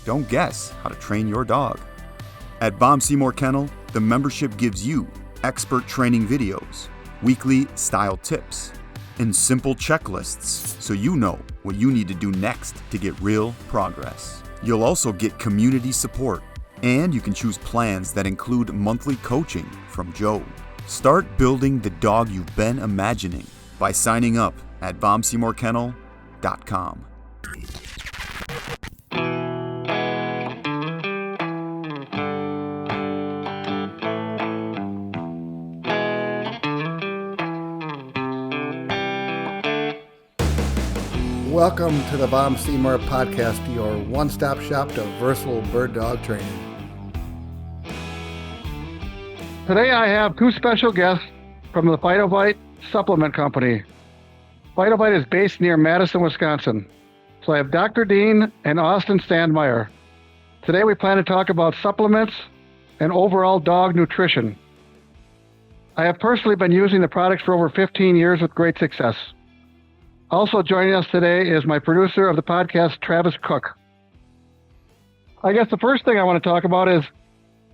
don't guess how to train your dog. At Bomb Seymour Kennel, the membership gives you expert training videos, weekly style tips, and simple checklists so you know what you need to do next to get real progress. You'll also get community support, and you can choose plans that include monthly coaching from Joe. Start building the dog you've been imagining by signing up at bombseymourkennel.com. Welcome to the Bomb Seymour Podcast, your one-stop shop to versatile bird dog training. Today I have two special guests from the Fido-Vite Supplement Company. Fido-Vite is based near Madison, Wisconsin. So I have Dr. Dean and Austin Sandmire. Today we plan to talk about supplements and overall dog nutrition. I have personally been using the products for over 15 years with great success. Also joining us today is my producer of the podcast, Travis Cook. I guess the first thing I want to talk about is,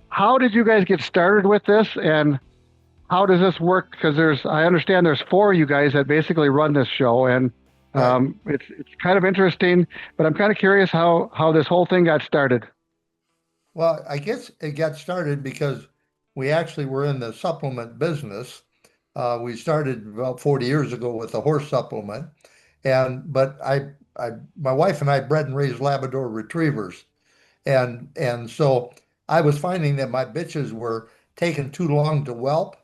how did you guys get started with this, and how does this work? Because I understand there's four of you guys that basically run this show, and it's kind of interesting, but I'm kind of curious how this whole thing got started. Well, I guess it got started because we actually were in the supplement business. We started about 40 years ago with a horse supplement, but my wife and I bred and raised Labrador retrievers, and so I was finding that my bitches were taking too long to whelp,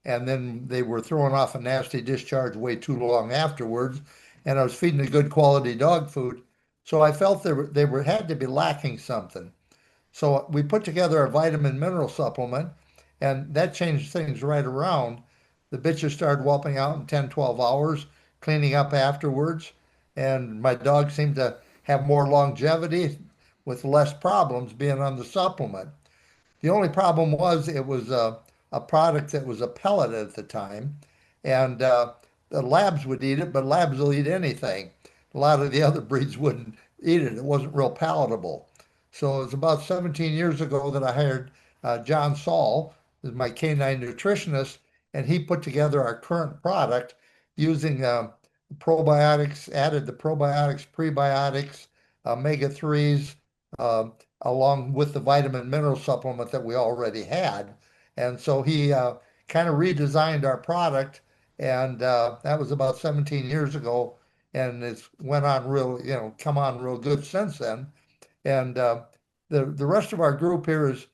and then they were throwing off a nasty discharge way too long afterwards, and I was feeding a good quality dog food, so I felt they had to be lacking something. So we put together a vitamin mineral supplement, and that changed things right around. The bitches started whelping out in 10, 12 hours, cleaning up afterwards, and my dog seemed to have more longevity with less problems being on the supplement. The only problem was it was a product that was a pellet at the time, and the labs would eat it, but labs will eat anything. A lot of the other breeds wouldn't eat it. It wasn't real palatable. So it was about 17 years ago that I hired John Saul as my canine nutritionist, and he put together our current product using probiotics, added the probiotics, prebiotics, omega-3s, along with the vitamin mineral supplement that we already had. And so he kind of redesigned our product, and that was about 17 years ago, and it's come on real good since then. And the rest of our group here is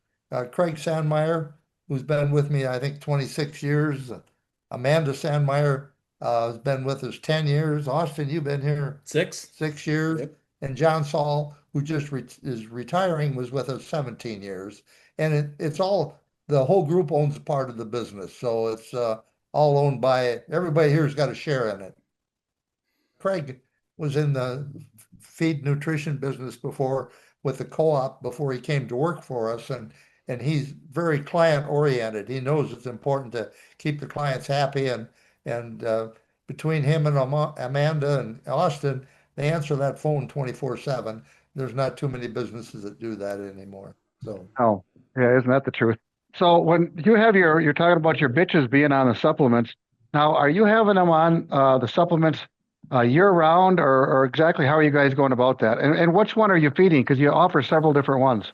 Craig Sandmire, who's been with me, I think, 26 years. Amanda Sandmire has been with us 10 years. Austin, you've been here 6 years. Yep. And John Saul, who just is retiring, was with us 17 years. And it's all, the whole group owns a part of the business. So it's all owned by, everybody here's got a share in it. Craig was in the feed nutrition business before with the co-op before he came to work for us. And he's very client oriented. He knows it's important to keep the clients happy, and between him and Amanda and Austin, they answer that phone 24/7. There's not too many businesses that do that anymore. So. Oh, yeah, isn't that the truth? So when you have you're talking about your bitches being on the supplements, now are you having them on the supplements year round, or exactly how are you guys going about that? And which one are you feeding? Because you offer several different ones.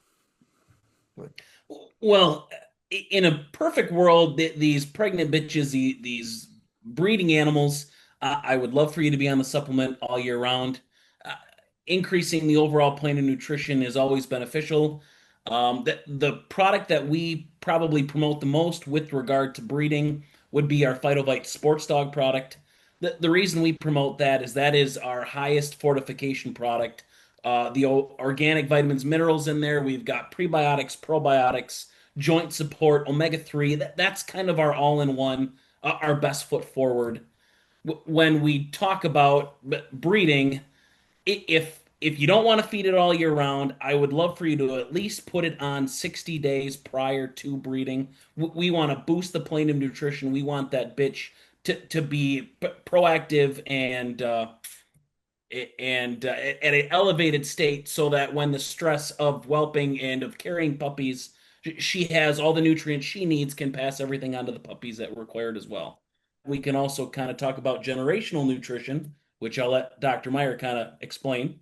Well, in a perfect world, these pregnant bitches, these breeding animals, I would love for you to be on the supplement all year round. Increasing the overall plane of nutrition is always beneficial. The product that we probably promote the most with regard to breeding would be our Fido-Vite sports dog product. The reason we promote that is our highest fortification product. The organic vitamins, minerals in there. We've got prebiotics, probiotics, joint support, omega-3. That's kind of our all-in-one, our best foot forward. When we talk about breeding, if you don't want to feed it all year round, I would love for you to at least put it on 60 days prior to breeding. We want to boost the plane of nutrition. We want that bitch to be proactive and and at an elevated state so that when the stress of whelping and of carrying puppies, she has all the nutrients she needs, can pass everything on to the puppies that were required as well. We can also kind of talk about generational nutrition, which I'll let Dr. Meyer kind of explain.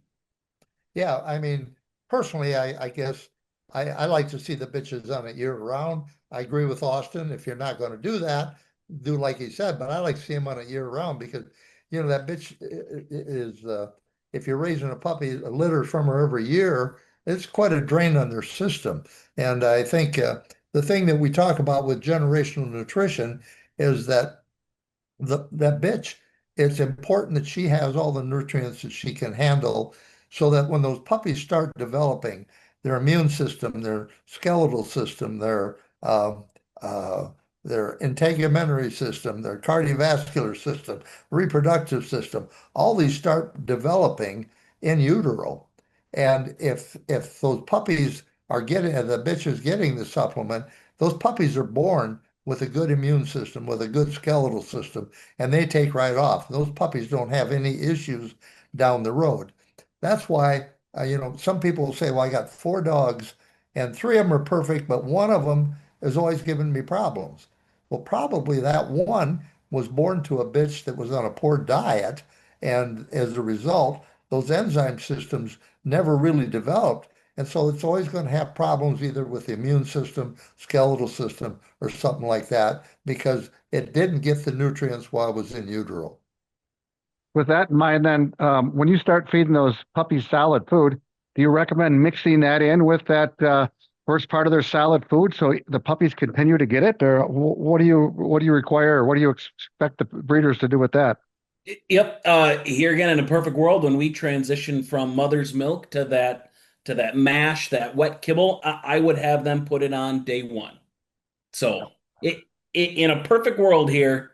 Yeah, I mean, personally, I guess I like to see the bitches on it year round. I agree with Austin. If you're not going to do that, do like he said, but I like to see them on it year round because, that bitch is, if you're raising a puppy, a litter from her every year, it's quite a drain on their system. And I think the thing that we talk about with generational nutrition is that that bitch, it's important that she has all the nutrients that she can handle so that when those puppies start developing their immune system, their skeletal system, uh, uh, their integumentary system, their cardiovascular system, reproductive system, all these start developing in utero. And if those puppies are getting, the bitch is getting the supplement, those puppies are born with a good immune system, with a good skeletal system, and they take right off. Those puppies don't have any issues down the road. That's why, some people will say, well, I got 4 dogs and 3 of them are perfect, but one of them is always giving me problems. Well, probably that one was born to a bitch that was on a poor diet. And as a result, those enzyme systems never really developed. And so it's always going to have problems either with the immune system, skeletal system, or something like that because it didn't get the nutrients while it was in utero. With that in mind, then, when you start feeding those puppies solid food, do you recommend mixing that in with that first part of their solid food so the puppies continue to get it, or what do you require, or what do you expect the breeders to do with that? Yep. Here again, in a perfect world, when we transition from mother's milk to that mash, that wet kibble, I would have them put it on day one. So in a perfect world here,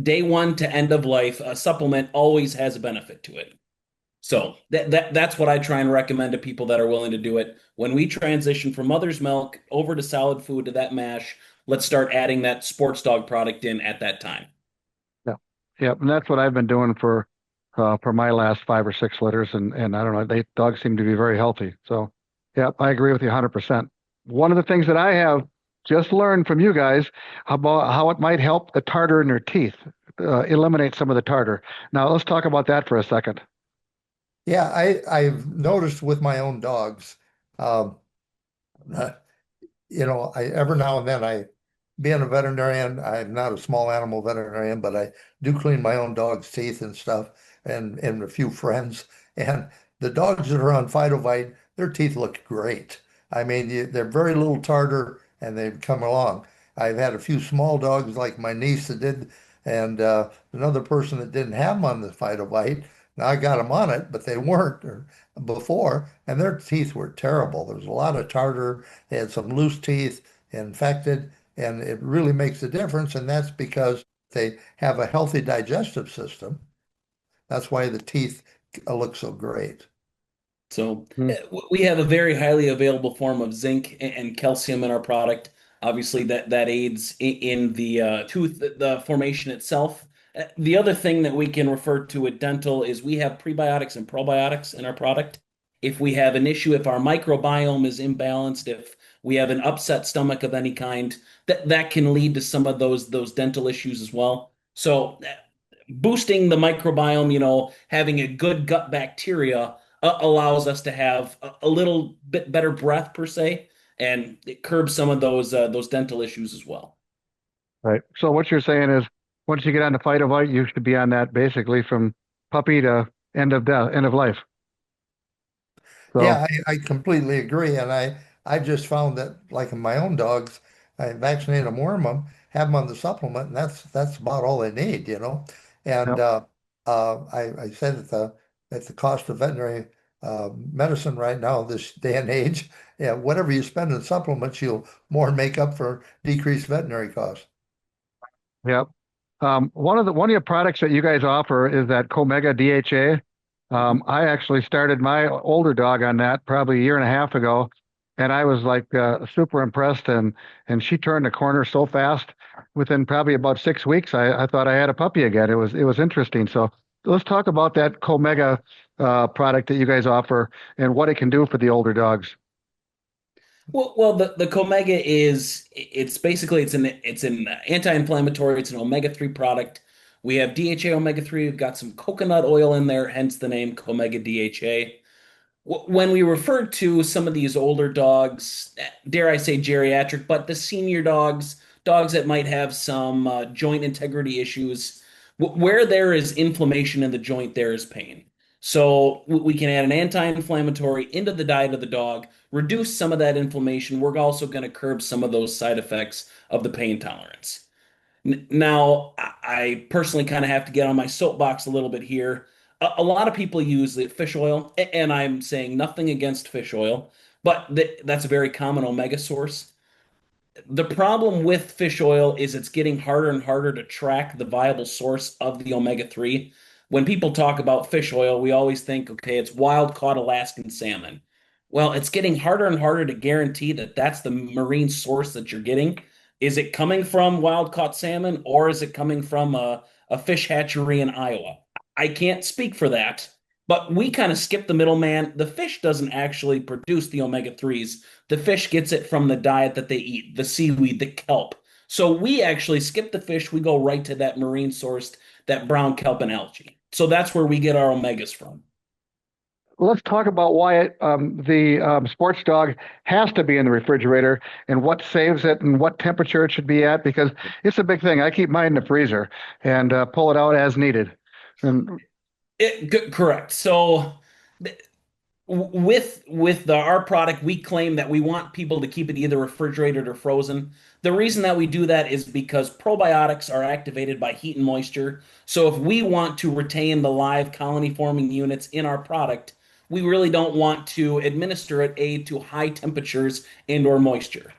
day one to end of life, a supplement always has a benefit to it. So that's what I try and recommend to people that are willing to do it. When we transition from mother's milk over to solid food to that mash, let's start adding that sports dog product in at that time. Yeah, yeah, and that's what I've been doing for my last 5 or 6 litters, and I don't know, they dogs seem to be very healthy. So, yeah, I agree with you 100%. One of the things that I have just learned from you guys about how it might help the tartar in their teeth, eliminate some of the tartar. Now, let's talk about that for a second. Yeah, I've noticed with my own dogs, um, uh, I every now and then being a veterinarian, I'm not a small animal veterinarian, but I do clean my own dog's teeth and stuff and a few friends. And the dogs that are on Fido-Vite, their teeth look great. I mean, they're very little tartar and they've come along. I've had a few small dogs like my niece that did, and another person that didn't have them on the Fido-Vite. Now I got them on it, but they weren't before, and their teeth were terrible. There was a lot of tartar. They had some loose teeth, infected, and it really makes a difference. And that's because they have a healthy digestive system. That's why the teeth look so great. So we have a very highly available form of zinc and calcium in our product. Obviously, that aids in the tooth, the formation itself. The other thing that we can refer to with dental is we have prebiotics and probiotics in our product. If we have an issue, if our microbiome is imbalanced, if we have an upset stomach of any kind, that can lead to some of those dental issues as well. So boosting the microbiome, having a good gut bacteria allows us to have a little bit better breath per se, and it curbs some of those dental issues as well. Right. So what you're saying is, once you get on the Fido-Vite, you should be on that basically from puppy to end of life. So, Yeah, I completely agree. And I've just found that like in my own dogs, I vaccinate them, worm them, have them on the supplement, and that's about all they need. And yep. I said that the cost of veterinary medicine right now, this day and age, yeah, whatever you spend in supplements, you'll more than make up for decreased veterinary costs. Yep. One of your products that you guys offer is that Comega DHA. I actually started my older dog on that probably a year and a half ago, and I was like super impressed. And she turned the corner so fast. Within probably about 6 weeks, I thought I had a puppy again. It was interesting. So let's talk about that Comega product that you guys offer and what it can do for the older dogs. The Comega is it's basically it's an anti-inflammatory. It's an omega-3 product. We have DHA omega-3. We've got some coconut oil in there, hence the name Comega DHA. When we refer to some of these older dogs, dare I say geriatric, but the senior dogs, dogs that might have some joint integrity issues, where there is inflammation in the joint, there is pain. So we can add an anti-inflammatory into the diet of the dog, reduce some of that inflammation. We're also going to curb some of those side effects of the pain tolerance. Now, I personally kind of have to get on my soapbox a little bit here. A lot of people use the fish oil, and I'm saying nothing against fish oil, but that's a very common omega source. The problem with fish oil is it's getting harder and harder to track the viable source of the omega-3. When people talk about fish oil, we always think, okay, it's wild caught Alaskan salmon. Well, it's getting harder and harder to guarantee that that's the marine source that you're getting. Is it coming from wild caught salmon or is it coming from a fish hatchery in Iowa? I can't speak for that, but we kind of skip the middleman. The fish doesn't actually produce the omega-3s. The fish gets it from the diet that they eat, the seaweed, the kelp. So we actually skip the fish. We go right to that marine sourced, that brown kelp and algae. So that's where we get our omegas from. Let's talk about why the sports dog has to be in the refrigerator and what saves it and what temperature it should be at, because it's a big thing. I keep mine in the freezer and pull it out as needed. And Correct. So with our product, we claim that we want people to keep it either refrigerated or frozen. The reason that we do that is because probiotics are activated by heat and moisture. So if we want to retain the live colony forming units in our product, we really don't want to administer it to high temperatures and or moisture.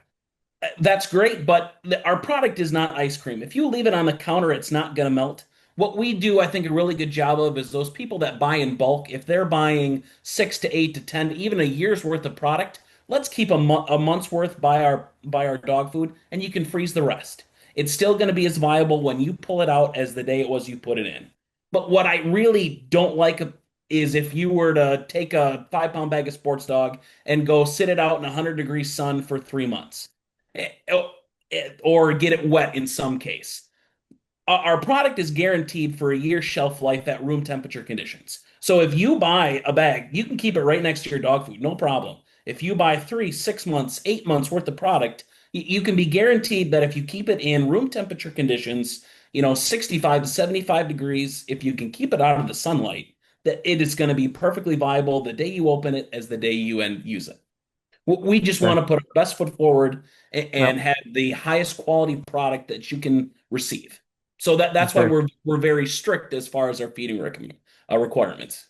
That's great, but our product is not ice cream. If you leave it on the counter, it's not going to melt. What we do, I think, a really good job of is those people that buy in bulk, if they're buying 6 to 8 to 10, even a year's worth of product, let's keep a month's worth by our dog food, and you can freeze the rest. It's still going to be as viable when you pull it out as the day it was you put it in. But what I really don't like is if you were to take a 5 pound bag of sports dog and go sit it out in 100-degree sun for 3 months, or get it wet in some case. Our product is guaranteed for a year shelf life at room temperature conditions. So if you buy a bag, you can keep it right next to your dog food, no problem. If you buy 3, 6 months, 8 months worth of product, you can be guaranteed that if you keep it in room temperature conditions, 65 to 75 degrees, if you can keep it out of the sunlight, that it is going to be perfectly viable the day you open it as the day you use it. We just want to put our best foot forward and have the highest quality product that you can receive. So that's why we're very strict as far as our feeding requirements.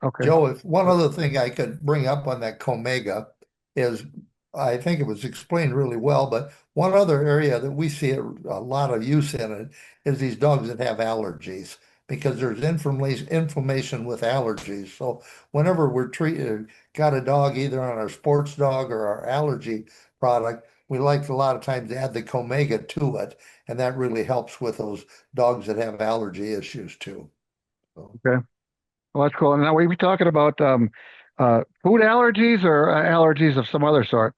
Okay. Joe, if one other thing I could bring up on that Comega is, I think it was explained really well, but one other area that we see a lot of use in it is these dogs that have allergies, because there's inflammation with allergies. So whenever we're got a dog either on our sports dog or our allergy product, we like a lot of times to add the Comega to it, and that really helps with those dogs that have allergy issues too. So. Okay, well, that's cool. And now, we talking about food allergies or allergies of some other sort?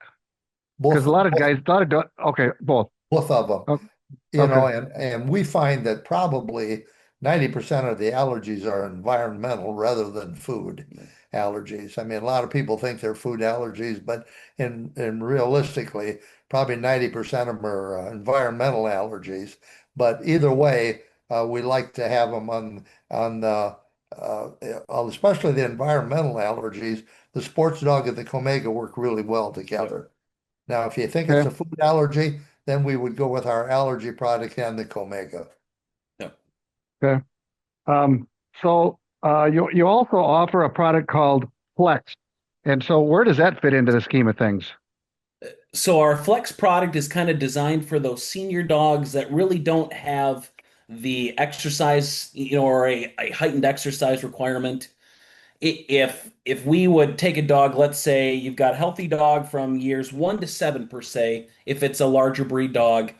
Because a lot of guys thought it. Okay, both. Both of them. Okay. And we find that probably 90% of the allergies are environmental rather than food allergies. I mean, a lot of people think they're food allergies, but in realistically, probably 90% of them are environmental allergies. But either way, we like to have them on especially the environmental allergies. The sports dog and the Comega work really well together. Now, if you think it's a food allergy, then we would go with our allergy product and the Comega. Okay. So you also offer a product called Flex. And so where does that fit into the scheme of things? So our Flex product is kind of designed for those senior dogs that really don't have the exercise, or a heightened exercise requirement. If we would take a dog, let's say you've got a healthy dog from years 1 to 7 per se, if it's a larger breed dog,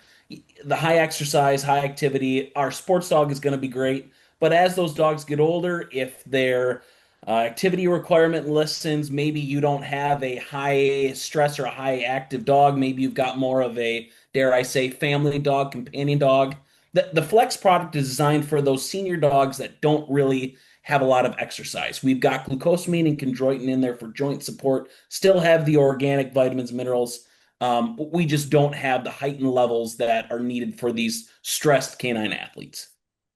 the high exercise, high activity, our sports dog is going to be great. But as those dogs get older, if their activity requirement listens, maybe you don't have a high stress or a high active dog. Maybe you've got more of a, dare I say, family dog, companion dog. The Flex product is designed for those senior dogs that don't really have a lot of exercise. We've got glucosamine and chondroitin in there for joint support, still have the organic vitamins, minerals. We just don't have the heightened levels that are needed for these stressed canine athletes.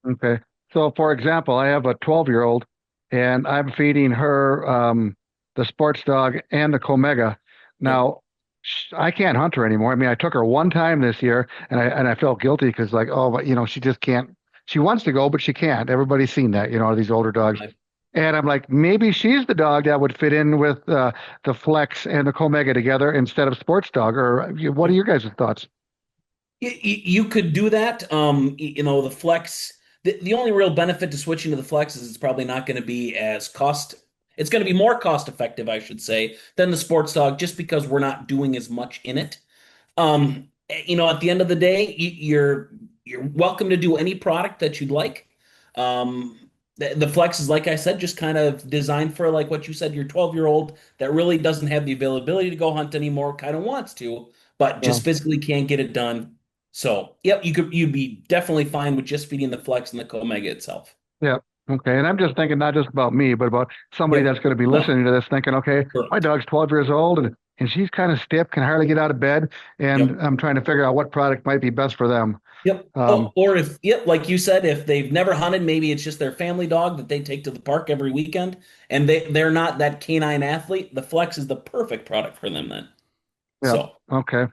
Okay. So, for example, I have a 12-year-old, and I'm feeding her the sports dog and the Comega. Now, I can't hunt her anymore. I mean, I took her one time this year, and I felt guilty because, like, oh, but she just can't. She wants to go, but she can't. Everybody's seen that, these older dogs. Right. And I'm like, maybe she's the dog that would fit in with the Flex and the Comega together instead of sports dog. Or what are your guys' thoughts? You could do that. The Flex. The only real benefit to switching to the Flex is it's probably not going to be as cost. It's going to be more cost effective, I should say, than the sports dog, just because we're not doing as much in it. At the end of the day, you're welcome to do any product that you'd like. The Flex is, like I said, just kind of designed for, like what you said, your 12-year-old that really doesn't have the availability to go hunt anymore, kind of wants to, but just physically can't get it done. So, yep, you'd be definitely fine with just feeding the Flex and the Comega itself. Yeah. Okay. And I'm just thinking not just about me, but about somebody that's going to be listening to this thinking, okay, my dog's 12 years old and she's kind of stiff, can hardly get out of bed. And I'm trying to figure out what product might be best for them. Yep. Like you said, if they've never hunted, maybe it's just their family dog that they take to the park every weekend and they're not that canine athlete, the Flex is the perfect product for them then. Yeah. So, okay.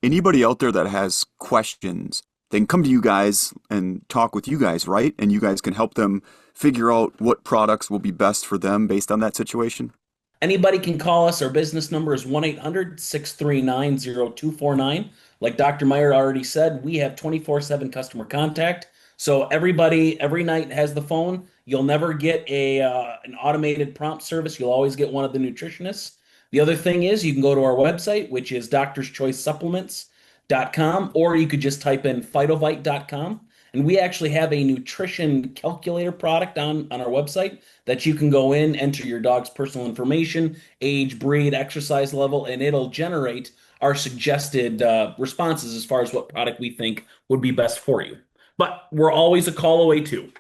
Anybody out there that has questions, they can come to you guys and talk with you guys, right? And you guys can help them figure out what products will be best for them based on that situation. Anybody can call us. Our business number is 1-800-639-0249. Like Dr. Meyer already said, we have 24/7 customer contact. So everybody every night has the phone. You'll never get an automated prompt service. You'll always get one of the nutritionists. The other thing is you can go to our website, which is doctorschoicesupplements.com, or you could just type in Fido-Vite.com. And we actually have a nutrition calculator product on our website that you can go in, enter your dog's personal information, age, breed, exercise level, and it'll generate our suggested responses as far as what product we think would be best for you. But we're always a call away too.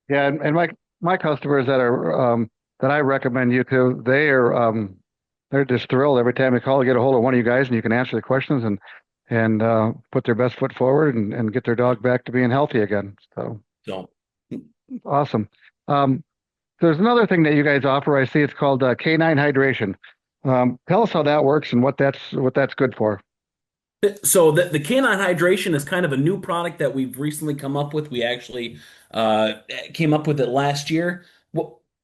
Yeah, and my customers that are that I recommend you to, they're just thrilled every time they call to get a hold of one of you guys, and you can answer the questions and put their best foot forward and get their dog back to being healthy again. So awesome. There's another thing that you guys offer. I see it's called canine hydration. Tell us how that works and what that's good for. So the canine hydration is kind of a new product that we've recently come up with. We actually came up with it last year.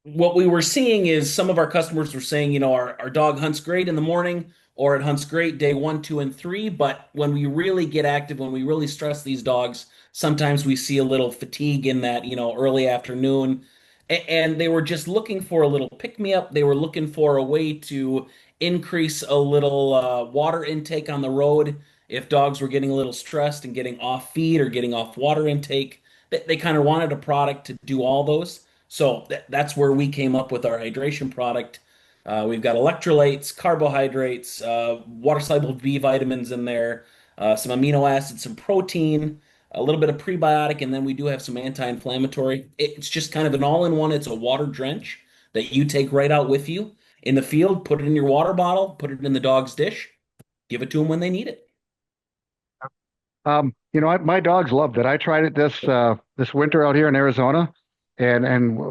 What we were seeing is some of our customers were saying, our dog hunts great in the morning, or it hunts great day 1, 2, and 3. But when we really get active, when we really stress these dogs, sometimes we see a little fatigue in that, early afternoon. And they were just looking for a little pick-me-up. They were looking for a way to increase a little water intake on the road. If dogs were getting a little stressed and getting off feed or getting off water intake, they kind of wanted a product to do all those. So that's where we came up with our hydration product. We've got electrolytes, carbohydrates, water-soluble B vitamins in there, some amino acids, some protein, a little bit of prebiotic, and then we do have some anti-inflammatory. It's just kind of an all-in-one. It's a water drench that you take right out with you in the field, put it in your water bottle, put it in the dog's dish, give it to them when they need it. My dogs loved it. I tried it this winter out here in Arizona. And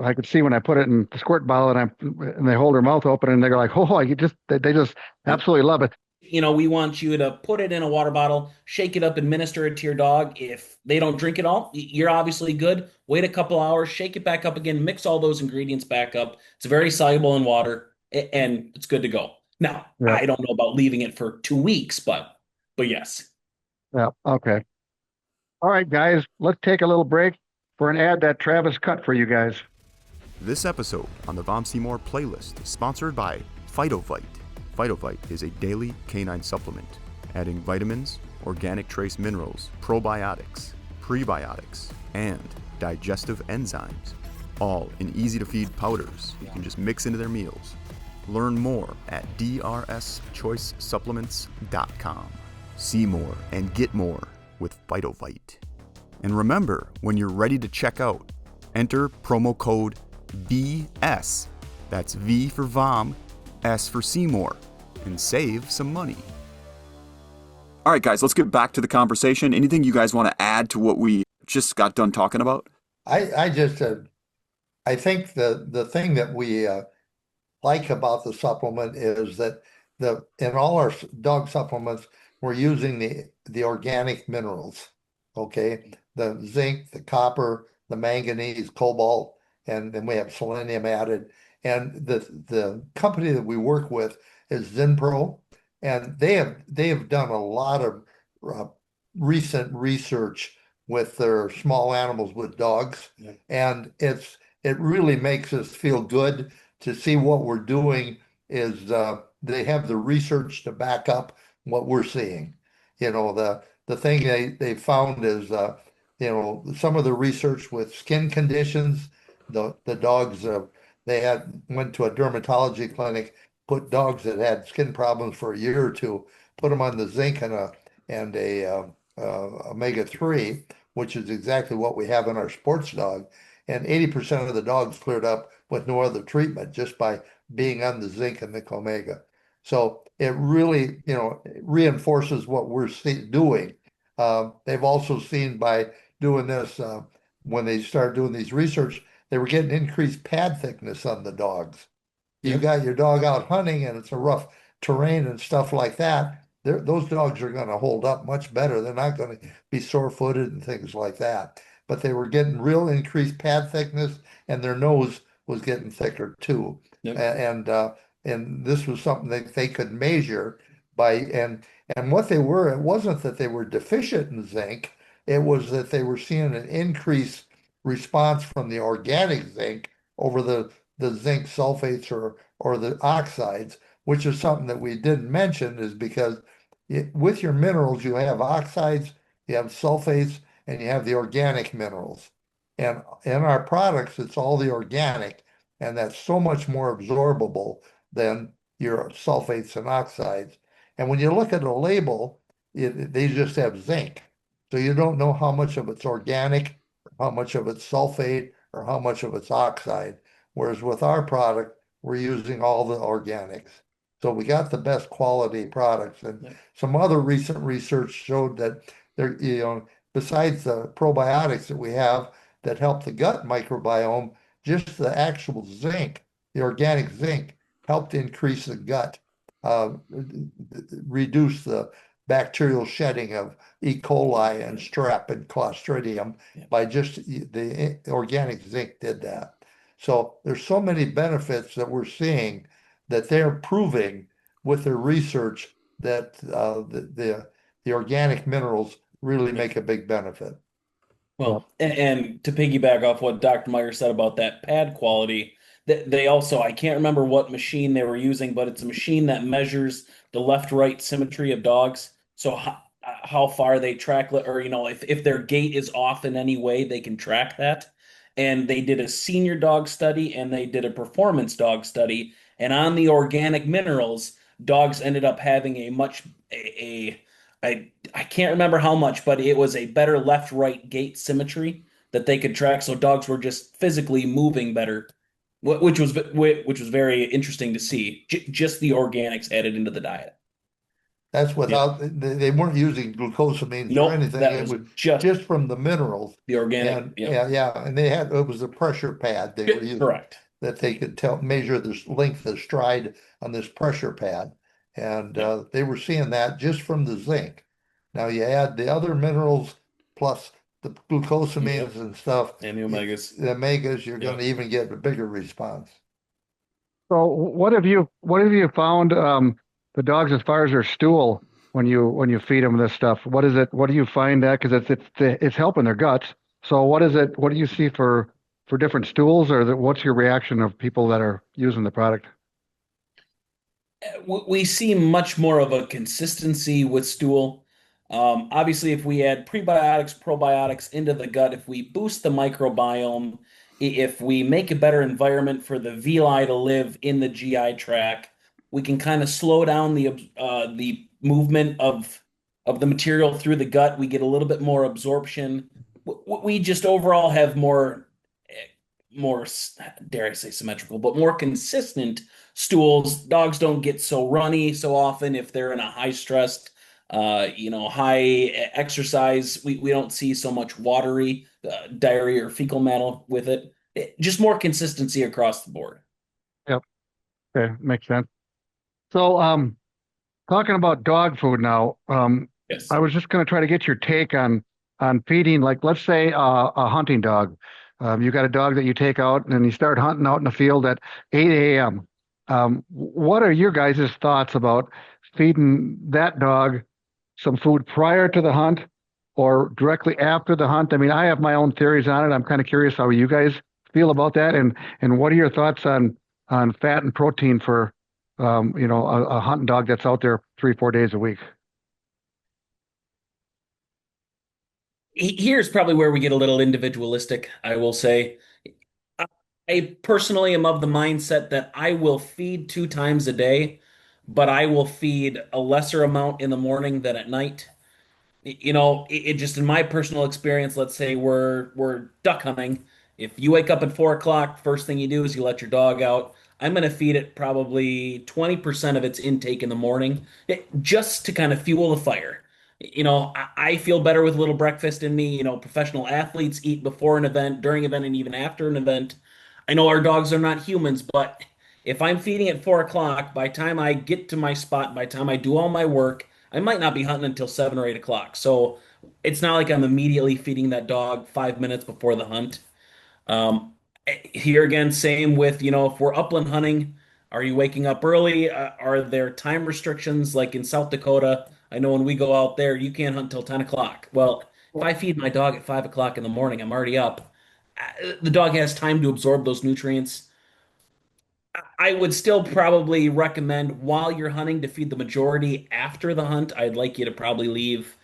I could see when I put it in the squirt bottle and they hold their mouth open and they're like, oh, they just absolutely love it. We want you to put it in a water bottle, shake it up, administer it to your dog. If they don't drink it all, you're obviously good. Wait a couple hours, shake it back up again, mix all those ingredients back up. It's very soluble in water and it's good to go. Now, I don't know about leaving it for 2 weeks, but yes. Yeah. Okay. All right, guys, let's take a little break for an ad that Travis cut for you guys. This episode on the Vom Seymour playlist is sponsored by Fido-Vite. Fido-Vite is a daily canine supplement, adding vitamins, organic trace minerals, probiotics, prebiotics, and digestive enzymes, all in easy-to-feed powders you can just mix into their meals. Learn more at drschoicesupplements.com. See more and get more with Fido-Vite. And remember, when you're ready to check out, enter promo code BS. That's V for VOM, S for Seymour, and save some money. All right, guys, let's get back to the conversation. Anything you guys want to add to what we just got done talking about? I just I think the thing that we like about the supplement is that in all our dog supplements we're using the organic minerals. Okay, the zinc, the copper, the manganese, cobalt, and then we have selenium added. And the company that we work with is Zinpro, and they have done a lot of recent research with their small animals, with dogs, and it really makes us feel good to see what we're doing is they have the research to back up what we're seeing. The thing they found is some of the research with skin conditions, the dogs they went to a dermatology clinic, put dogs that had skin problems for a year or two, put them on the zinc and a omega-3, which is exactly what we have in our sports dog. And 80% of the dogs cleared up with no other treatment just by being on the zinc and the omega. So it really, reinforces what we're doing. They've also seen by doing this, when they started doing these research, they were getting increased pad thickness on the dogs. You got your dog out hunting and it's a rough terrain and stuff like that. Those dogs are going to hold up much better. They're not going to be sore-footed and things like that. But they were getting real increased pad thickness, and their nose was getting thicker too. And this was something that they could measure by and what they were. It wasn't that they were deficient in zinc. It was that they were seeing an increased response from the organic zinc over the zinc sulfates or the oxides, which is something that we didn't mention, is because with your minerals, you have oxides, you have sulfates, and you have the organic minerals. And in our products, it's all the organic, and that's so much more absorbable than your sulfates and oxides. And when you look at a label, they just have zinc. So you don't know how much of it's organic, how much of it's sulfate, or how much of it's oxide. Whereas with our product, we're using all the organics. So we got the best quality products. And some other recent research showed that there, besides the probiotics that we have that help the gut microbiome, just the actual zinc, the organic zinc, helped increase the gut, reduce the bacterial shedding of E. coli and strep and Clostridium by just the organic zinc did that. So there's so many benefits that we're seeing that they're proving with their research that the organic minerals really make a big benefit. Well, and to piggyback off what Dr. Meyer said about that pad quality, they also, I can't remember what machine they were using, but it's a machine that measures the left-right symmetry of dogs. So how far they track, or, if their gait is off in any way, they can track that. And they did a senior dog study and they did a performance dog study. And on the organic minerals, dogs ended up having I can't remember how much, but it was a better left-right gait symmetry that they could track. So dogs were just physically moving better, which was very interesting to see. Just the organics added into the diet. That's without they weren't using glucosamines or anything. It was just from the minerals. The organic, and and it was a pressure pad they were using. Correct. That they could measure the length of stride on this pressure pad, and they were seeing that just from the zinc. Now you add the other minerals plus the glucosamines and stuff, and the omegas, you're going to even get a bigger response. So what have you found the dogs as far as their stool when you feed them this stuff? What is it? What do you find that because it's helping their guts? So what is it? What do you see for different stools, or what's your reaction of people that are using the product? We see much more of a consistency with stool. Obviously, if we add prebiotics, probiotics into the gut, if we boost the microbiome, if we make a better environment for the villi to live in the GI tract, we can kind of slow down the movement of the material through the gut. We get a little bit more absorption. We just overall have more, dare I say symmetrical, but more consistent stools. Dogs don't get so runny so often if they're in a high stressed, high exercise. We don't see so much watery diarrhea or fecal matter with it. Just more consistency across the board. Yep. Okay, makes sense. So, talking about dog food now, Yes. I was just going to try to get your take on feeding, like let's say a hunting dog. You got a dog that you take out and you start hunting out in the field at 8 a.m. What are your guys' thoughts about feeding that dog some food prior to the hunt or directly after the hunt? I mean, I have my own theories on it. I'm kind of curious how you guys feel about that, and what are your thoughts on fat and protein for a hunting dog that's out there 3, 4 days a week? Here's probably where we get a little individualistic, I will say. I personally am of the mindset that I will feed 2 times a day, but I will feed a lesser amount in the morning than at night. It just in my personal experience, let's say we're duck hunting. If you wake up at 4 o'clock, first thing you do is you let your dog out. I'm going to feed it probably 20% of its intake in the morning, just to kind of fuel the fire. I feel better with a little breakfast in me. Professional athletes eat before an event, during an event, and even after an event. I know our dogs are not humans, but if I'm feeding at 4 o'clock, by the time I get to my spot, by the time I do all my work, I might not be hunting until 7 or 8 o'clock. So it's not like I'm immediately feeding that dog 5 minutes before the hunt. Um, Here again, same with, if we're upland hunting, are you waking up early? Are there time restrictions like in South Dakota? I know when we go out there, you can't hunt till 10 o'clock. Well, if I feed my dog at 5 o'clock in the morning, I'm already up. The dog has time to absorb those nutrients. I would still probably recommend while you're hunting to feed the majority after the hunt. I'd like you to probably leave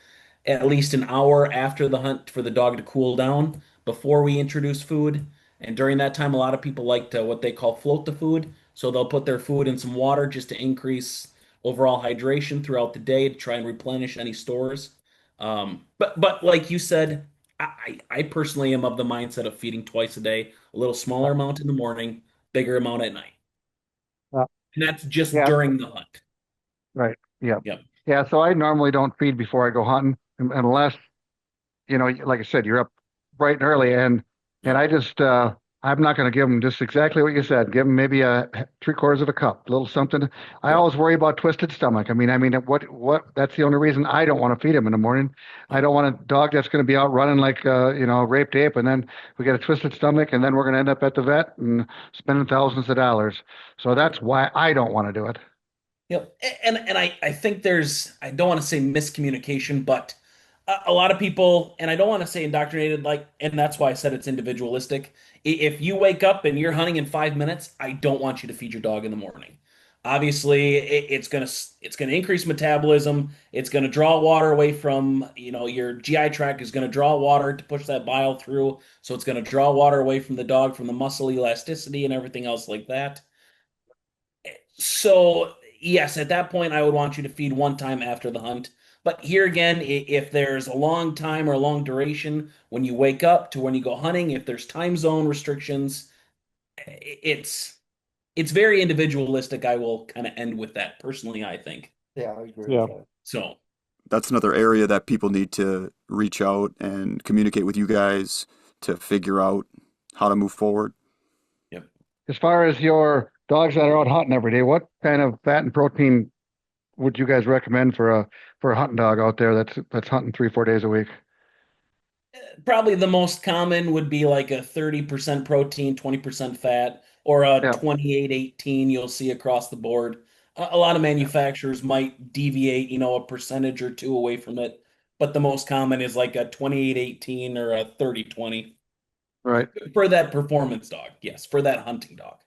at least an hour after the hunt for the dog to cool down before we introduce food. And during that time, a lot of people like to what they call float the food. So they'll put their food in some water just to increase overall hydration throughout the day to try and replenish any stores. But like you said, I personally am of the mindset of feeding twice a day, a little smaller amount in the morning, bigger amount at night. Uh, And that's just yeah, during the hunt. right. Yeah. Yep. Yeah. So I normally don't feed before I go hunting unless, like I said, you're up bright and early, and Yep. I just I'm not going to give them just exactly what you said. Give them maybe a 3/4 of a cup, a little something. I Yep. always worry about twisted stomach. I mean, what? That's the only reason I don't want to feed him in the morning. I Yep. don't want a dog that's going to be out running like a raped ape, and then we get a twisted stomach, and then we're going to end up at the vet and spending thousands of dollars. So that's why I don't want to do it. Yep. And I think I don't want to say miscommunication, but a lot of people, and I don't want to say indoctrinated, like, and that's why I said it's individualistic. If you wake up and you're hunting in 5 minutes, I don't want you to feed your dog in the morning. Obviously, it's gonna increase metabolism. It's gonna draw water away from, your GI tract is gonna draw water to push that bile through. So it's gonna draw water away from the dog, from the muscle elasticity and everything else like that. So, yes, at that point, I would want you to feed 1 time after the hunt. But here again, if there's a long time or a long duration when you wake up to when you go hunting, if there's time zone restrictions, it's very individualistic. I will kind of end with that personally, I think. Yeah, I agree Yeah. with that. So, That's another area that people need to reach out and communicate with you guys to figure out how to move forward. yep. As far as your dogs that are out hunting every day, what kind of fat and protein would you guys recommend for a hunting dog out there that's hunting 3, 4 days a week? Probably the most common would be like a 30% protein, 20% fat, or a Yeah, 28-18 you'll see across the board. A lot of manufacturers might deviate, a percentage or two away from it, but the most common is like a 28-18 or a 30-20 right, for that performance dog. Yes, for that hunting dog.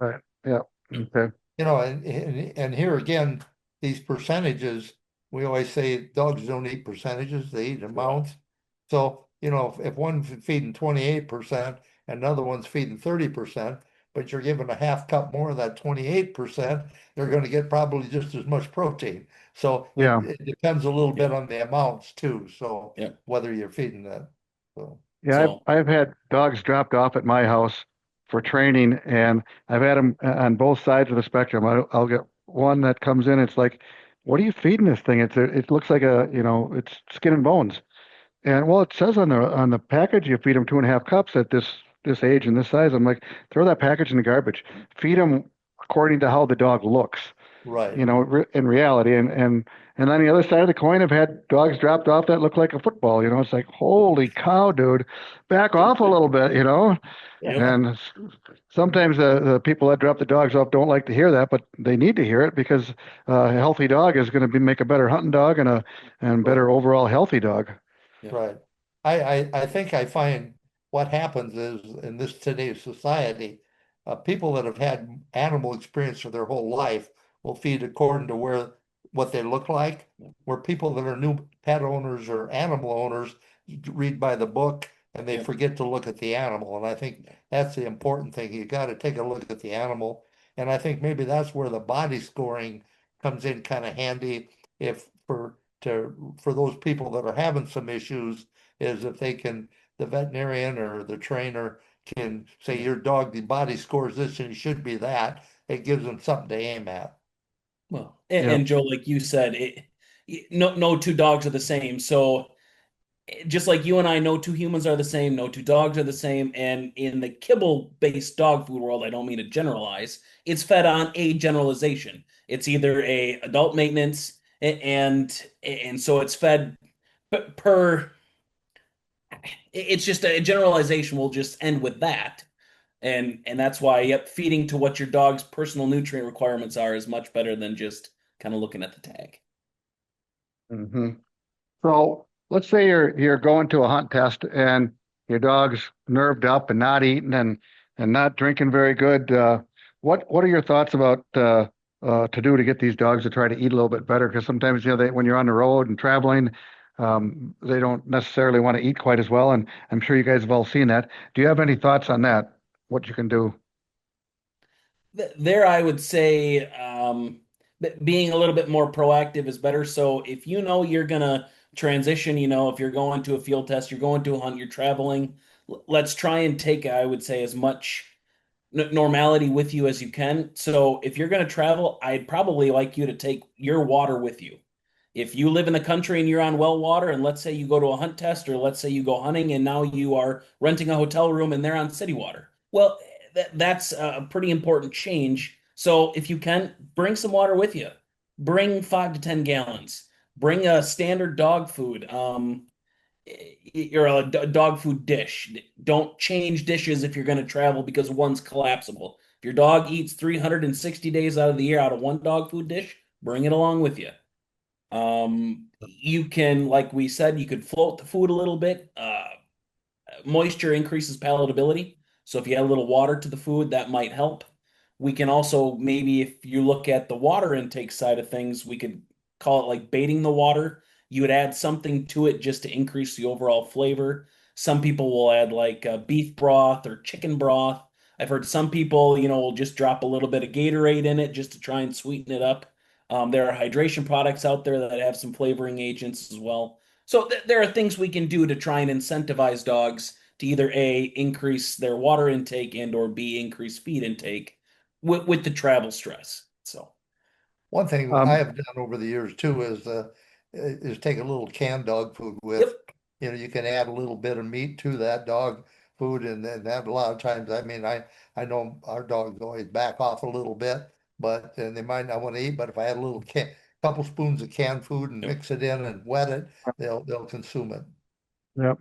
right. Yeah. Okay. And here again, these percentages, we always say dogs don't eat percentages, they eat amounts. So, if one's feeding 28% and another one's feeding 30%, but you're giving a half cup more of that 28%, they're going to get probably just as much protein. So Yeah. it depends a little bit on the amounts too. So Yeah. whether you're feeding that. So Yeah, I've had dogs dropped off at my house for training, and I've had them on both sides of the spectrum. I'll get one that comes in. It's like, what are you feeding this thing? It looks like it's skin and bones. And well, it says on the package you feed them 2.5 cups at this age and this size. I'm like, throw that package in the garbage. Feed them according to how the dog looks, right. in reality. And on the other side of the coin, I've had dogs dropped off that look like a football. It's like, holy cow, dude, back off a little bit. Yep. And sometimes the people that drop the dogs off don't like to hear that, but they need to hear it because a healthy dog is going to make a better hunting dog and better overall healthy dog. Yeah. Right. I think I find what happens is in this today's society, people that have had animal experience for their whole life will feed according to what they look like, where people that are new pet owners or animal owners read by the book and they Yeah. forget to look at the animal. And I think that's the important thing. You got to take a look at the animal. And I think maybe that's where the body scoring comes in kind of handy if for those people that are having some issues is if the veterinarian or the trainer can say your dog, the body scores this and it should be that. It gives them something to aim at. Well, Yeah. and Joe, like you said, no two dogs are the same. So just like you and I, no two humans are the same, no two dogs are the same. And in the kibble-based dog food world, I don't mean to generalize, it's fed on a generalization. It's either a adult maintenance and so it's fed per it's just a generalization will just end with that. And that's why, yep, feeding to what your dog's personal nutrient requirements are is much better than just kind of looking at the tag. hmm So let's say you're going to a hunt test and your dog's nerved up and not eating and not drinking very good. What are your thoughts about to do to get these dogs to try to eat a little bit better? Because sometimes when you're on the road and traveling, they don't necessarily want to eat quite as well. And I'm sure you guys have all seen that. Do you have any thoughts on that? What you can do? There, I would say being a little bit more proactive is better. So if you know you're gonna transition, if you're going to a field test, you're going to a hunt, you're traveling, let's try and take, I would say, as much normality with you as you can. So if you're going to travel, I'd probably like you to take your water with you. If you live in the country and you're on well water, and let's say you go to a hunt test, or let's say you go hunting and now you are renting a hotel room and they're on city water. Well, that's a pretty important change. So if you can, bring some water with you. Bring 5 to 10 gallons. Bring a standard dog food. You're a dog food dish. Don't change dishes if you're going to travel because one's collapsible. If your dog eats 360 days out of the year out of one dog food dish, bring it along with you. You can, like we said, you could float the food a little bit. Moisture increases palatability. So if you add a little water to the food, that might help. We can also, maybe if you look at the water intake side of things, we could call it like baiting the water. You would add something to it just to increase the overall flavor. Some people will add like beef broth or chicken broth. I've heard some people, will just drop a little bit of Gatorade in it just to try and sweeten it up. There are hydration products out there that have some flavoring agents as well. So there are things we can do to try and incentivize dogs to either A, increase their water intake and or B, increase feed intake with the travel stress. So One thing I Um, have done over the years too is take a little canned dog food yep. with, you can add a little bit of meat to that dog food and then that a lot of times, I know our dogs always back off a little bit, and they might not want to eat, but if I had a couple spoons of canned food and Yep. mix it in and wet it, they'll consume it. yeah.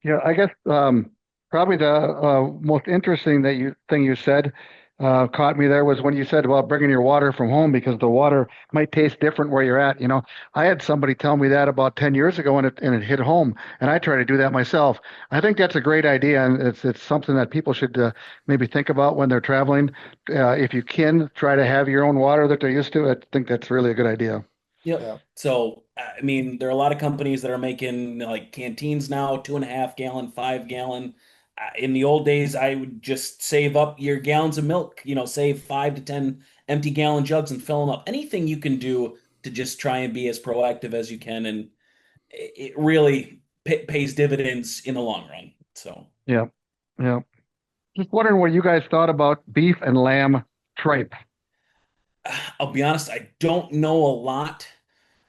Yeah, I guess probably the most interesting thing you said caught me there was when you said about bringing your water from home because the water might taste different where you're at. I had somebody tell me that about 10 years ago and it hit home, and I try to do that myself. I think that's a great idea, and it's something that people should maybe think about when they're traveling. If you can, try to have your own water that they're used to. I think that's really a good idea. Yep. Yeah. So I mean, there are a lot of companies that are making like canteens now, 2.5 gallon, 5 gallon. In the old days, I would just save up your gallons of milk, save 5 to 10 empty gallon jugs and fill them up. Anything you can do to just try and be as proactive as you can. And it really pays dividends in the long run. So, Yeah. Yeah. Just wondering what you guys thought about beef and lamb tripe. I'll be honest, I don't know a lot.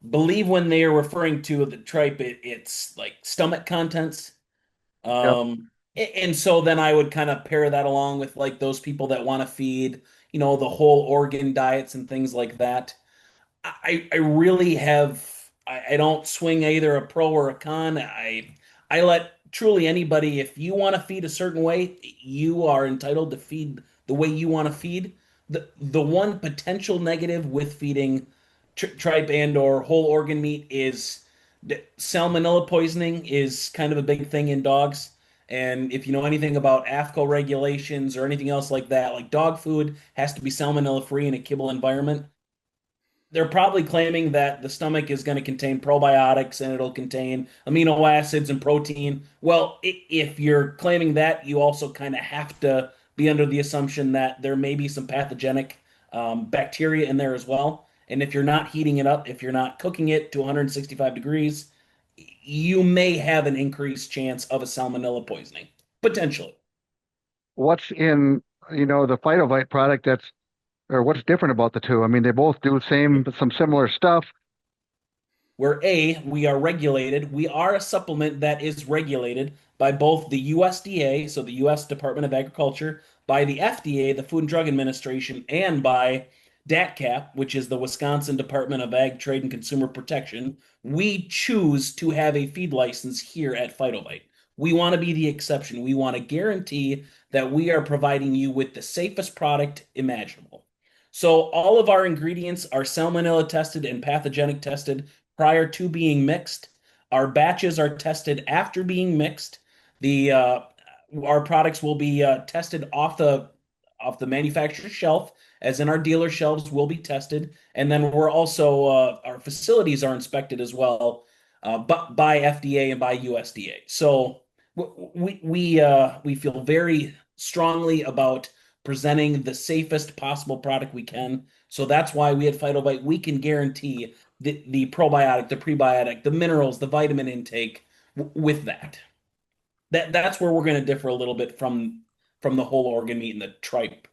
Believe when they are referring to the tripe, it's like stomach contents. Yep. And so then I would kind of pair that along with like those people that want to feed, the whole organ diets and things like that. I really have I don't swing either a pro or a con. I let truly anybody, if you want to feed a certain way, you are entitled to feed the way you want to feed. The one potential negative with feeding tripe and or whole organ meat is that salmonella poisoning is kind of a big thing in dogs. And if you know anything about AAFCO regulations or anything else like that, like dog food has to be salmonella free in a kibble environment. They're probably claiming that the stomach is going to contain probiotics and it'll contain amino acids and protein. Well, if you're claiming that, you also kind of have to be under the assumption that there may be some pathogenic bacteria in there as well. And if you're not heating it up, if you're not cooking it to 165 degrees, you may have an increased chance of a salmonella poisoning, potentially. What's in, the Fido-Vite product or what's different about the two? I mean, they both do some similar stuff. Where A, we are regulated. We are a supplement that is regulated by both the USDA, so the US Department of Agriculture, by the FDA, the Food and Drug Administration, and by DATCAP, which is the Wisconsin Department of Ag, Trade, and Consumer Protection. We choose to have a feed license here at Fido-Vite. We want to be the exception. We want to guarantee that we are providing you with the safest product imaginable. So all of our ingredients are salmonella tested and pathogenic tested prior to being mixed. Our batches are tested after being mixed. The Our products will be tested off the manufacturer's shelf, as in our dealer shelves will be tested, and then we're also our facilities are inspected as well, but by FDA and by USDA. So we feel very strongly about presenting the safest possible product we can. So that's why we at Fido-Vite, we can guarantee the probiotic, the prebiotic, the minerals, the vitamin intake with that. That's where we're going to differ a little bit from the whole organ meat and the tripe.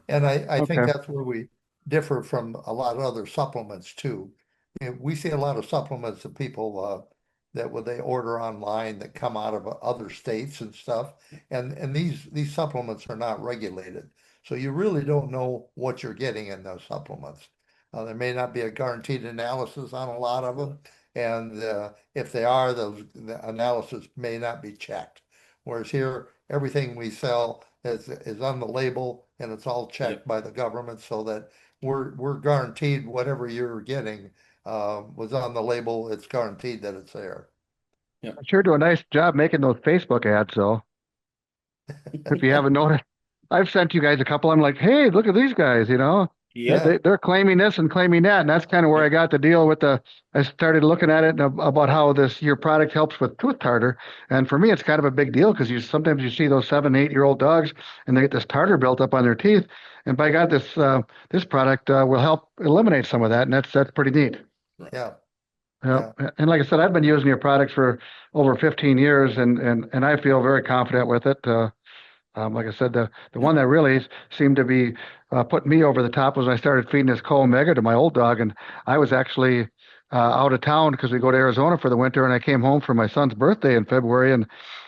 And I think Okay. that's where we differ from a lot of other supplements too. We see a lot of supplements that people that when they order online that come out of other states and stuff, and these supplements are not regulated, so you really don't know what you're getting in those supplements. There may not be a guaranteed analysis on a lot of them, and if they are, the analysis may not be checked. Whereas here, everything we sell is on the label and it's all Yep. checked by the government so that we're guaranteed whatever you're getting was on the label, it's guaranteed that it's there. Yep. I sure do a nice job making those Facebook ads, though. If you haven't noticed, I've sent you guys a couple. I'm like, hey, look at these guys, Yep. they're claiming this and claiming that. And that's kind of where I got the deal with I started looking at it about how your product helps with tooth tartar. And for me, it's kind of a big deal because sometimes you see those 7, 8-year-old dogs and they get this tartar built up on their teeth. And by God, this product will help eliminate some of that. And that's pretty neat. Yeah, Yeah. yeah, And like I said, I've been using your product for over 15 years and I feel very confident with it. Like I said, the one that really seemed to be putting me over the top was when I started feeding this co-omega to my old dog, and I was actually out of town because we go to Arizona for the winter, and I came home for my son's birthday in February, and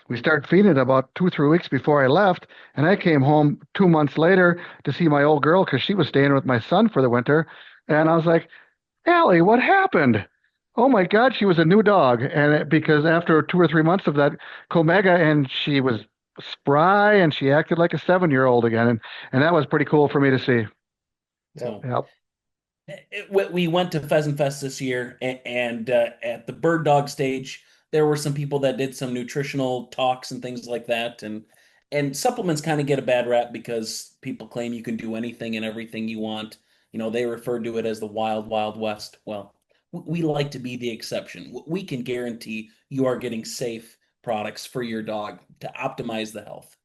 we started feeding it about 2, 3 weeks before I left, and I came home 2 months later to see my old girl because she was staying with my son for the winter, and I was like, Allie, what happened? Oh my God, she was a new dog, and because after 2 or 3 months of that Comega, and she was spry and she acted like a 7-year-old again, and that was pretty cool for me to see. yeah. So Yep. we went to Pheasant Fest this year, and at the bird dog stage, there were some people that did some nutritional talks and things like that, and supplements kind of get a bad rap because people claim you can do anything and everything you want. They refer to it as the wild, wild west. Well, We like to be the exception. We can guarantee you are getting safe products for your dog to optimize the health.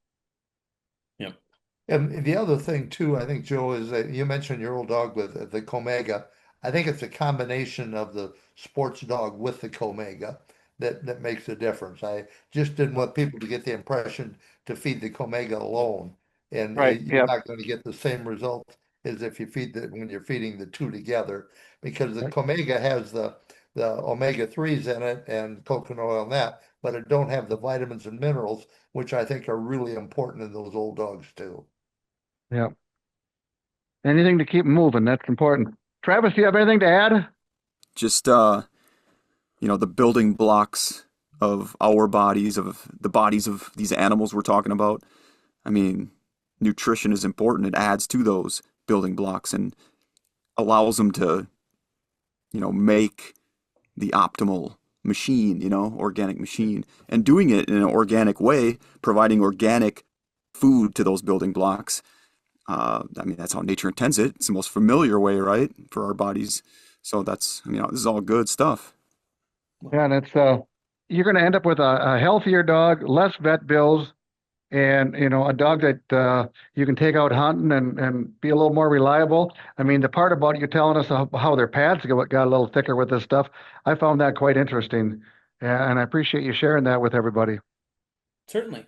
Yep. And the other thing too, I think, Joe, is that you mentioned your old dog with the Comega. I think it's a combination of the sports dog with the Comega that makes the difference. I just didn't want people to get the impression to feed the Comega alone, and Right. you're Yep. not going to get the same result as if you feed when you're feeding the two together, because the Right. Comega has the omega-3s in it and coconut oil and that, but it don't have the vitamins and minerals, which I think are really important in those old dogs too. Yep. Anything to keep 'em moving. That's important. Travis, do you have anything to add? Just the building blocks of our bodies, of the bodies of these animals we're talking about. I mean, nutrition is important. It adds to those building blocks and allows them to, make the optimal machine, organic machine. And doing it in an organic way, providing organic food to those building blocks. I mean, that's how nature intends it. It's the most familiar way, right, for our bodies. So that's, this is all good stuff. Yeah, and it's you're going to end up with a healthier dog, less vet bills, and a dog that you can take out hunting and be a little more reliable. I mean, the part about you telling us how their pads got a little thicker with this stuff, I found that quite interesting, and I appreciate you sharing that with everybody. Certainly.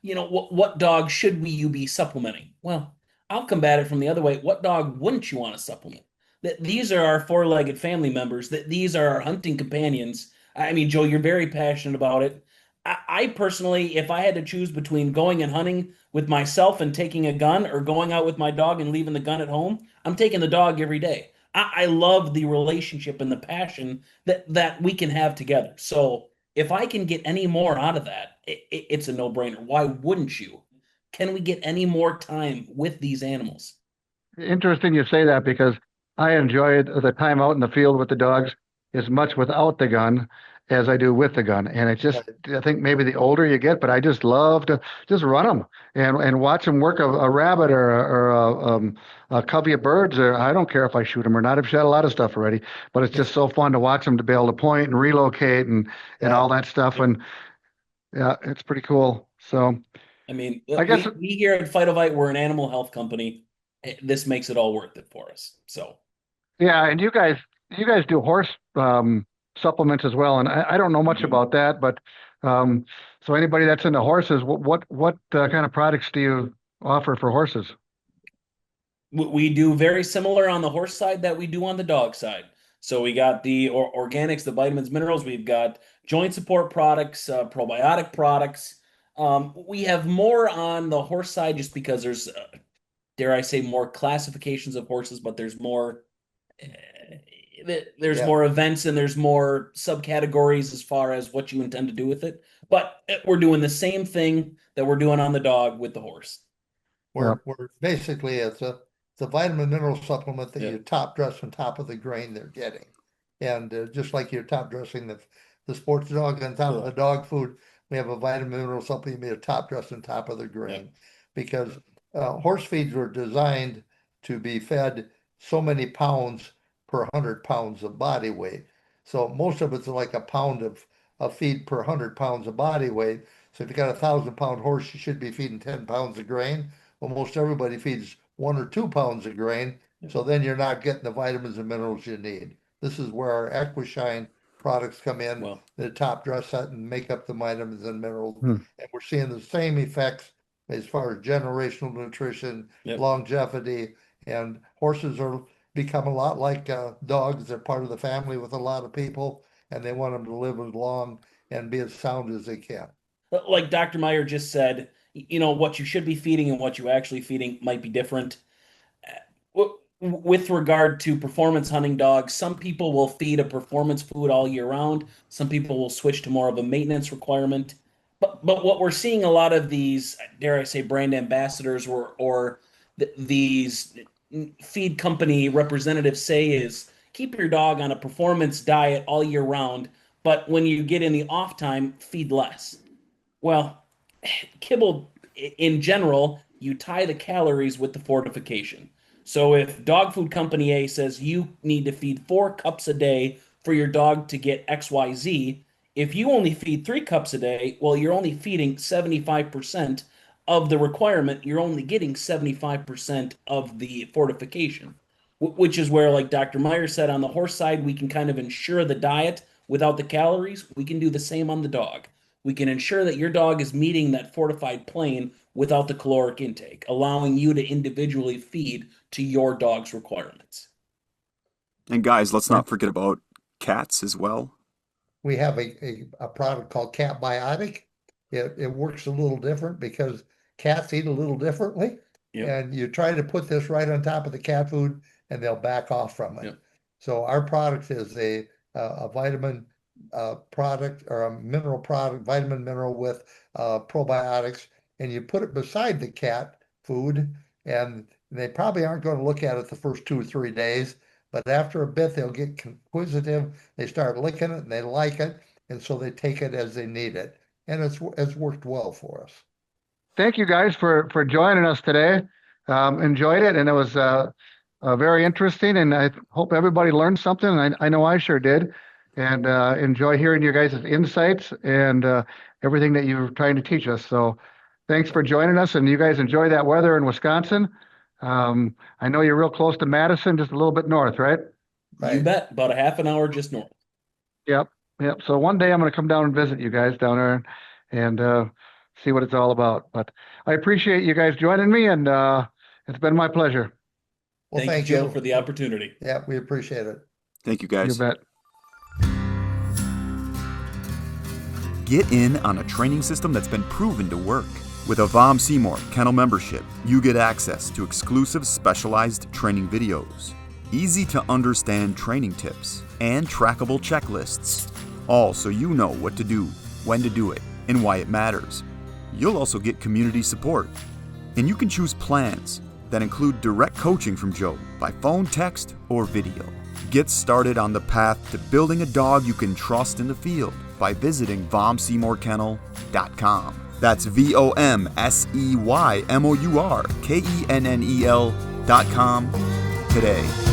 What dog should you be supplementing? Well, I'll combat it from the other way. What dog wouldn't you want to supplement? That these are our four-legged family members, that these are our hunting companions. I mean, Joe, you're very passionate about it. I personally, if I had to choose between going and hunting with myself and taking a gun or going out with my dog and leaving the gun at home, I'm taking the dog every day. I love the relationship and the passion that we can have together. So if I can get any more out of that, it's a no-brainer. Why wouldn't you? Can we get any more time with these animals? Interesting you say that because I enjoyed the time out in the field with the dogs as much without the gun as I do with the gun. And I think maybe the older you get, but I just love to just run them and watch them work a rabbit or a covey of birds. Or I don't care if I shoot them or not. I've shot a lot of stuff already, but it's just so fun to watch them to be able to point and relocate and all that stuff. And yeah, it's pretty cool. So I mean, I guess, we here at Fido-Vite, we're an animal health company. This makes it all worth it for us. So, yeah. And you guys do horse supplements as well. And I don't know much about that, but so anybody that's into horses, what kind of products do you offer for horses? we do very similar on the horse side that we do on the dog side. So we got the organics, the vitamins, minerals. We've got joint support products, probiotic products. We have more on the horse side just because there's, dare I say, more classifications of horses, but there's more. There's more events and there's more subcategories as far as what you intend to do with it. But we're doing the same thing that we're doing on the dog with the horse. We're basically it's a vitamin mineral supplement that Yeah. you top dress on top of the grain they're getting, and just like you're top dressing the sports dog on top of the dog food, we have a vitamin mineral supplement you top dress on top of the grain, because horse feeds were designed to be fed so many pounds per 100 pounds of body weight. So most of it's like a pound of feed per 100 pounds of body weight. So if you got a 1,000 pound horse, you should be feeding 10 pounds of grain. Well, most everybody feeds 1 or 2 pounds of grain. So then you're not getting the vitamins and minerals you need. This is where our Equishine products come in, Well, the top dress that and make up the vitamins and minerals. Hmm. And we're seeing the same effects as far as generational nutrition, longevity, and horses are become a lot like dogs. They're part of the family with a lot of people, and they want them to live as long and be as sound as they can. like Dr. Meyer just said, what you should be feeding and what you actually feeding might be different. With regard to performance hunting dogs, some people will feed a performance food all year round. Some people will switch to more of a maintenance requirement. But what we're seeing a lot of these, dare I say, brand ambassadors or these feed company representatives say is keep your dog on a performance diet all year round, but when you get in the off time, feed less. Well, kibble in general, you tie the calories with the fortification. So if dog food company A says you need to feed 4 cups a day for your dog to get XYZ, if you only feed 3 cups a day, well, you're only feeding 75% of the requirement. You're only getting 75% of the fortification, which is where, like Dr. Meyer said, on the horse side, we can kind of ensure the diet without the calories. We can do the same on the dog. We can ensure that your dog is meeting that fortified plane without the caloric intake, allowing you to individually feed to your dog's requirements. And guys, let's not forget about cats as well. We have a product called Cat Biotic. It works a little different because cats eat a little differently. Yep. And you try to put this right on top of the cat food and they'll back off from it. Yep. So our product is a vitamin product or a mineral product, vitamin mineral with probiotics, and you put it beside the cat food, and they probably aren't going to look at it the first 2 or 3 days, but after a bit they'll get inquisitive, they start licking it and they like it, and so they take it as they need it, and it's worked well for us. Thank you guys for joining us today. Enjoyed it, and it was very interesting, and I hope everybody learned something. And I know I sure did, and enjoy hearing your guys' insights and everything that you're trying to teach us. So thanks for joining us, and you guys enjoy that weather in Wisconsin. I know you're real close to Madison, just a little bit north, right? You bet. About a half an hour just north. Yep. So one day I'm going to come down and visit you guys down there and see what it's all about. But I appreciate you guys joining me, and it's been my pleasure. Well, thank you, Joe, for the opportunity. Yeah, we appreciate it. Thank you, guys. You bet. Get in on a training system that's been proven to work. With a Vom Seymour Kennel membership, you get access to exclusive specialized training videos, easy to understand training tips, and trackable checklists, all so you know what to do, when to do it, and why it matters. You'll also get community support, and you can choose plans that include direct coaching from Joe by phone, text, or video. Get started on the path to building a dog you can trust in the field by visiting VomSeymourKennel.com. That's VomSeymourKennel.com today.